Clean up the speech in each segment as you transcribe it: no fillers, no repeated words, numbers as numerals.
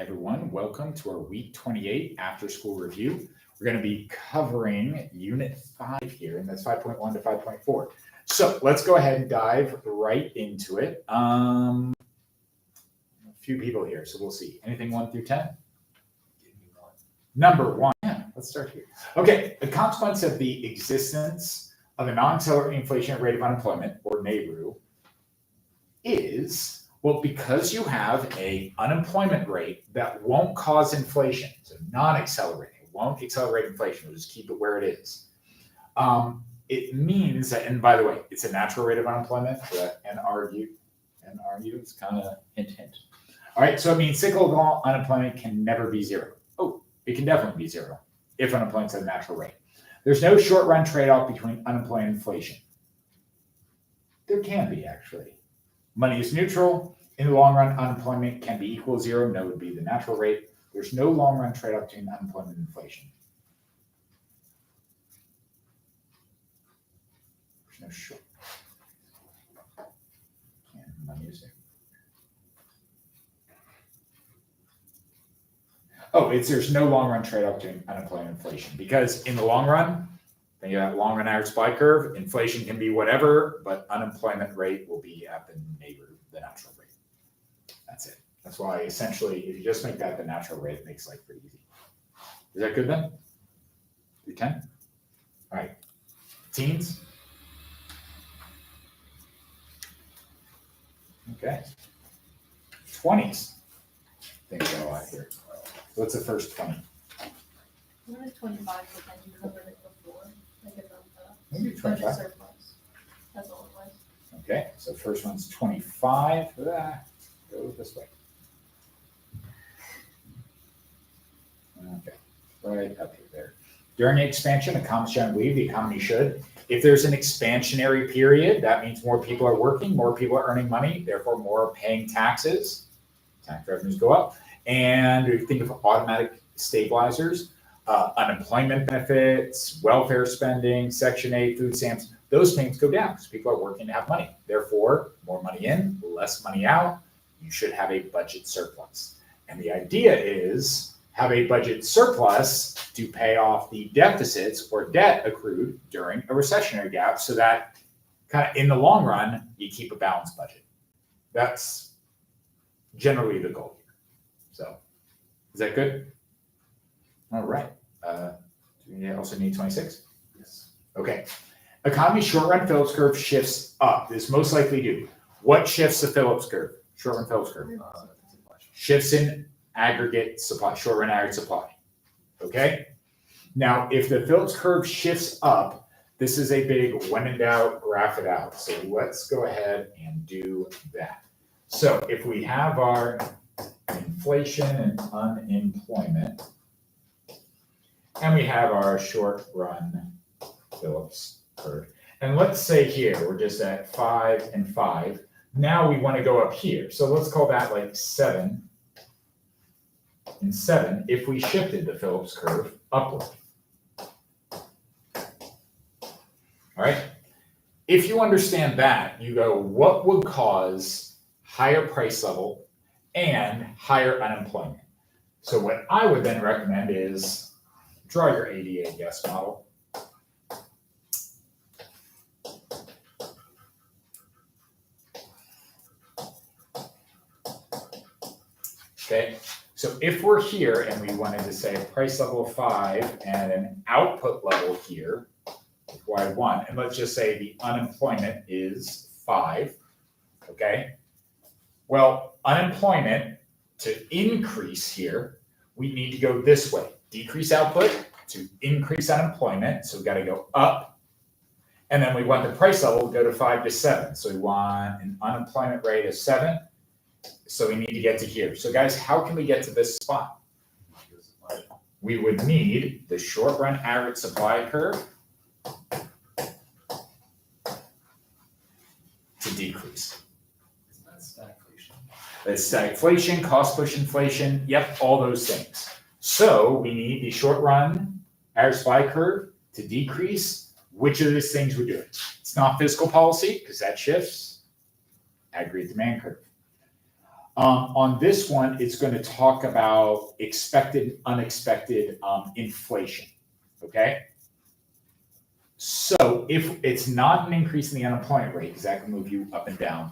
everyone. Welcome to our week 28 after school review. We're going to be covering unit 5 here, and that's 5.1 to 5.4. So let's go ahead and dive right into it. A few people here, so we'll see. Anything 1 through 10? Number 1. Yeah, let's start here. Okay, the consequence of the existence of a non-accelerating inflation rate of unemployment, or NAIRU, is, well, because you have an unemployment rate that won't cause inflation, so non-accelerating, it won't accelerate inflation, we'll just keep it where it is. It means that, and by the way, it's a natural rate of unemployment, the NRU is kind of hint, hint. All right, so it means cyclical unemployment can never be zero. Oh, it can definitely be zero if unemployment's at a natural rate. There's no short-run trade-off between unemployment and inflation. There can be, actually. Money is neutral. In the long run, unemployment can be equal to zero. No would be the natural rate. There's no long-run trade-off between unemployment and inflation. There's no short. And money is there. Oh, there's no long-run trade-off between unemployment and inflation, because in the long run, then you have long-run average supply curve. Inflation can be whatever, but unemployment rate will be at the neighbor, the natural rate. That's it. That's why essentially, if you just make that the natural rate, it makes life pretty easy. Is that good then? Through 10? All right. Teens? Okay. 20s. Things got a lot here. What's the first 20? I wanted 25, but then you covered it before. Like about the Maybe 25. surplus. That's all it was. Okay, so first one's 25. Go this way. Okay, right up there. During expansion, economists generally believe the economy should. If there's an expansionary period, that means more people are working, more people are earning money, therefore more are paying taxes. Tax revenues go up. And if you think of automatic stabilizers, unemployment benefits, welfare spending, Section 8, food stamps, those things go down because people are working to have money. Therefore, more money in, less money out, you should have a budget surplus. And the idea is have a budget surplus to pay off the deficits or debt accrued during a recessionary gap so that kind of in the long run, you keep a balanced budget. That's generally the goal here. So is that good? All right. Do we also need 26? Yes. Okay. Economy short-run Phillips curve shifts up. This most likely do. What shifts the Phillips curve? Short-run Phillips curve. Shifts in aggregate supply, short-run aggregate supply. Okay? Now, if the Phillips curve shifts up, this is a big when in doubt, graph it out. So let's go ahead and do that. So if we have our inflation and unemployment, and we have our short-run Phillips curve. And let's say here, we're just at 5 and 5. Now we want to go up here. So let's call that like 7 and 7 if we shifted the Phillips curve upward. All right. If you understand that, you go, what would cause higher price level and higher unemployment? So what I would then recommend is draw your ADA guess model. Okay, so if we're here and we wanted to say a price level of 5 and an output level here, Y1, and let's just say the unemployment is 5, okay? Well, unemployment, to increase here, we need to go this way. Decrease output to increase unemployment, so we've got to go up. And then we want the price level to go to 5 to 7. So we want an unemployment rate of 7. So we need to get to here. So guys, how can we get to this spot? We would need the short-run average supply curve to decrease. That's stagflation. That's stagflation, cost push inflation, yep, all those things. So we need the short-run average supply curve to decrease. Which of these things we're doing? It's not fiscal policy because that shifts. Aggregate demand curve. On this one, it's going to talk about expected, unexpected inflation. Okay. So if it's not an increase in the unemployment rate, because that can move you up and down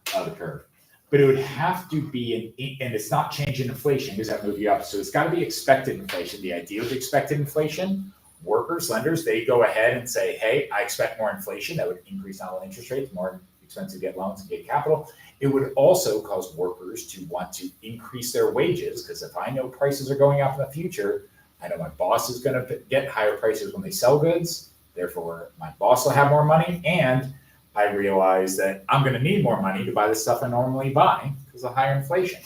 the curve, but it would have to be and it's not changing inflation because that move you up. So it's got to be expected inflation. The idea of expected inflation, workers, lenders, they go ahead and say, hey, I expect more inflation. That would increase not only interest rates, more expensive to get loans and get capital. It would also cause workers to want to increase their wages because if I know prices are going up in the future, I know my boss is going to get higher prices when they sell goods. Therefore, my boss will have more money, and I realize that I'm going to need more money to buy the stuff I normally buy because of higher inflation.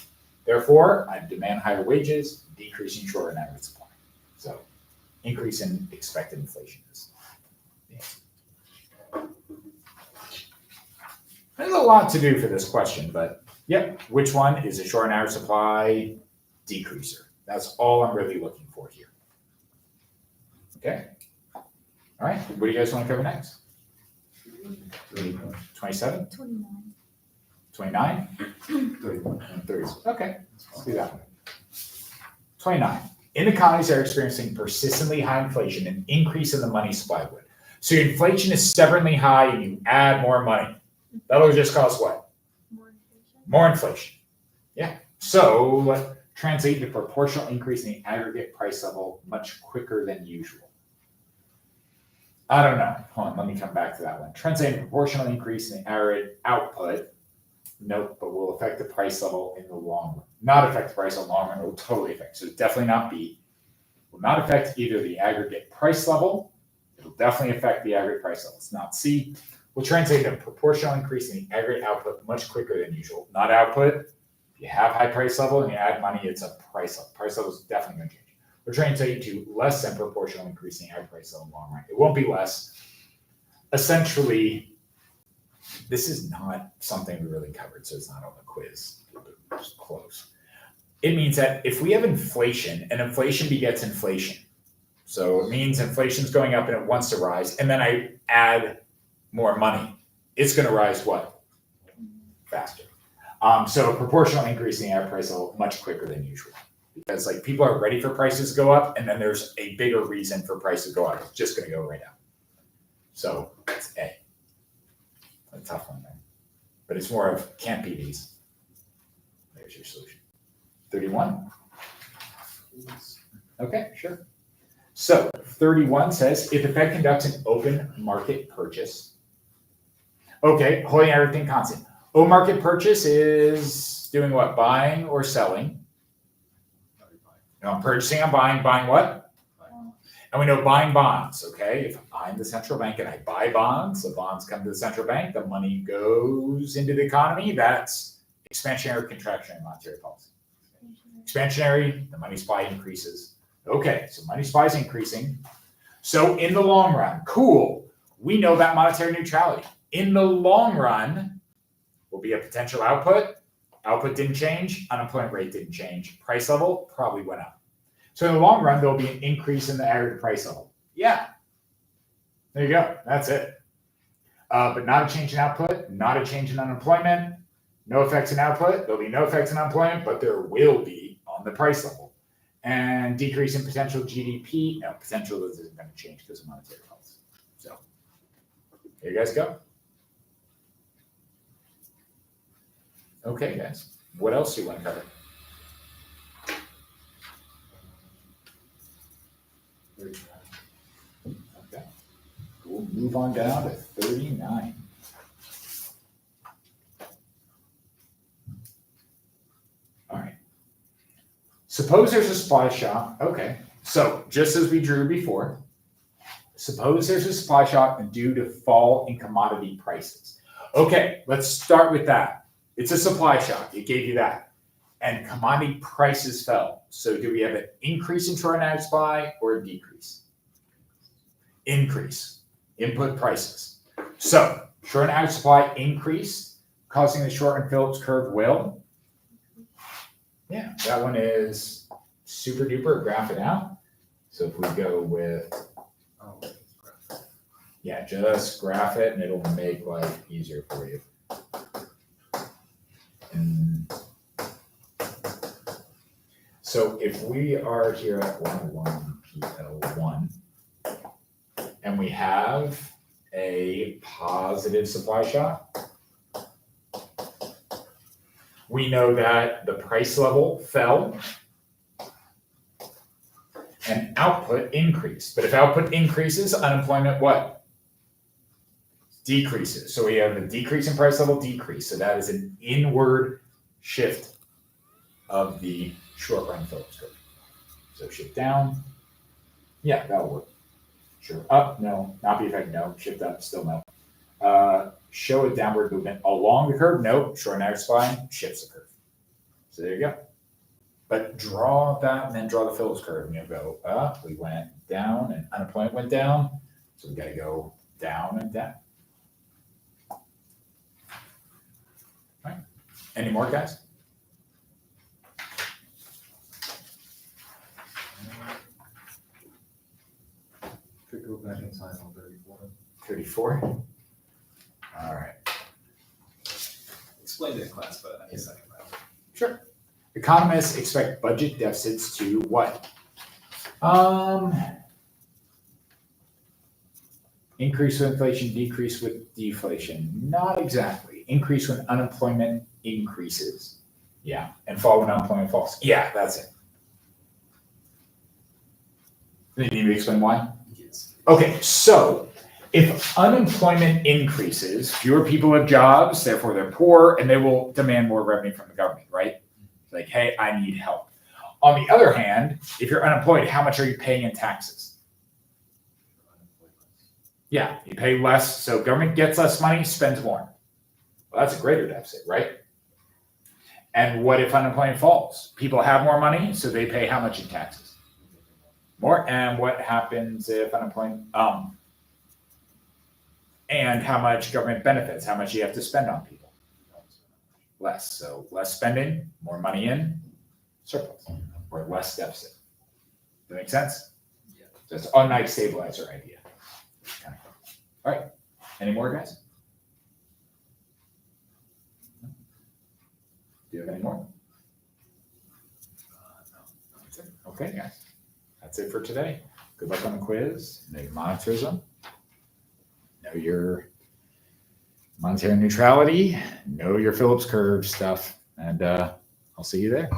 Therefore, I demand higher wages, decreasing short and average supply. So, increase in expected inflation is. Yeah. There's a lot to do for this question, but yep, which one is a short and average supply decreaser? That's all I'm really looking for here. Okay. All right, what do you guys want to cover next? 27? 29. 29? 31. And 30. Okay, let's do that one. 29. In economies that are experiencing persistently high inflation, an increase in the money supply would. So your inflation is stubbornly high and you add more money. That'll just cause what? More inflation. More inflation. Yeah. So translate the proportional increase in the aggregate price level much quicker than usual. I don't know. Hold on, let me come back to that one. Translate a proportional increase in the aggregate output. Nope, but will affect the price level in the long run. Not affect the price in the long run, it will totally affect. So it's definitely not B. Will not affect either the aggregate price level. It'll definitely affect the aggregate price level. It's not C. Will translate a proportional increase in the aggregate output much quicker than usual. Not output. If you have high price level and you add money, it's a price level. Price level is definitely going to change. We're translating to less than proportional increase in the aggregate price level in the long run. It won't be less. Essentially, this is not something we really covered, so it's not on the quiz. It's close. It means that if we have inflation, and inflation begets inflation, so it means inflation's going up and it wants to rise, and then I add more money, it's going to rise what? Faster. So a proportional increase in the average price level much quicker than usual. Because like people are ready for prices to go up, and then there's a bigger reason for prices to go up. It's just going to go right up. So it's A. A tough one there. But it's more of can't be these. There's your solution. 31. Okay, sure. So 31 says, if the Fed conducts an open market purchase. Okay, holding everything constant. Open market purchase is doing what? Buying or selling. I'm purchasing, I'm buying. Buying what? And we know buying bonds, okay? If I'm the central bank and I buy bonds, the bonds come to the central bank, the money goes into the economy. That's expansionary or contractionary monetary policy. Expansionary, the money supply increases. Okay, so money supply is increasing. So in the long run, cool. We know about monetary neutrality. In the long run, will be a potential output. Output didn't change, unemployment rate didn't change. Price level probably went up. So in the long run, there'll be an increase in the aggregate price level. Yeah, there you go, that's it. But not a change in output, not a change in unemployment, no effects in output, there'll be no effects in unemployment, but there will be on the price level. And decrease in potential GDP, no, potential isn't gonna change because of monetary policy. So, there you guys go. Okay, guys, what else do you want to cover? Okay, we'll move on down to 39. All right. Suppose there's a supply shock. Okay, so just as we drew before, suppose there's a supply shock due to fall in commodity prices. Okay, let's start with that. It's a supply shock. It gave you that. And commodity prices fell. So do we have an increase in short and average supply or a decrease? Increase. Input prices. So short and average supply increased, causing the short Phillips curve will. Yeah, that one is super duper, graph it out. So if we go with, yeah, just graph it and it'll make life easier for you. And So if we are here at 101PL1 and we have a positive supply shock, we know that the price level fell and output increased. But if output increases, unemployment what? Decreases. So we have a decrease in price level, decrease. So that is an inward shift of the short run Phillips curve. So shift down. Yeah, that'll work. Sure. Up, no. Not be effective, no. Shift up, still no. Show a downward movement along the curve, no. Short and average spine shifts the curve. So there you go. But draw that and then draw the Phillips curve. And you'll go up, we went down, and unemployment went down. So we got to go down and down. All right. Any more, guys? Could go back in time on 34. 34. All right. Explained it in class, but I need a second round. Sure. Economists expect budget deficits to what? Increase with inflation, decrease with deflation. Not exactly. Increase when unemployment increases. Yeah. And fall when unemployment falls. Yeah, that's it. Do you need me to explain why? Yes. Okay, so if unemployment increases, fewer people have jobs, therefore they're poor, and they will demand more revenue from the government, right? Like, hey, I need help. On the other hand, if you're unemployed, how much are you paying in taxes? Yeah, you pay less, so government gets less money, spends more. Well, that's a greater deficit, right? And what if unemployment falls? People have more money, so they pay how much in taxes? More. And what happens if unemployment, and how much government benefits, how much you have to spend on people? Less. So less spending, more money in, surplus, or less deficit. Does that make sense? Yeah. So it's a nice stabilizer idea. All right. Any more, guys? Do you have any more? No. That's it. Okay, guys. That's it for today. Good luck on the quiz. Know your monetarism. Know your monetary neutrality. Know your Phillips curve stuff. And I'll see you there.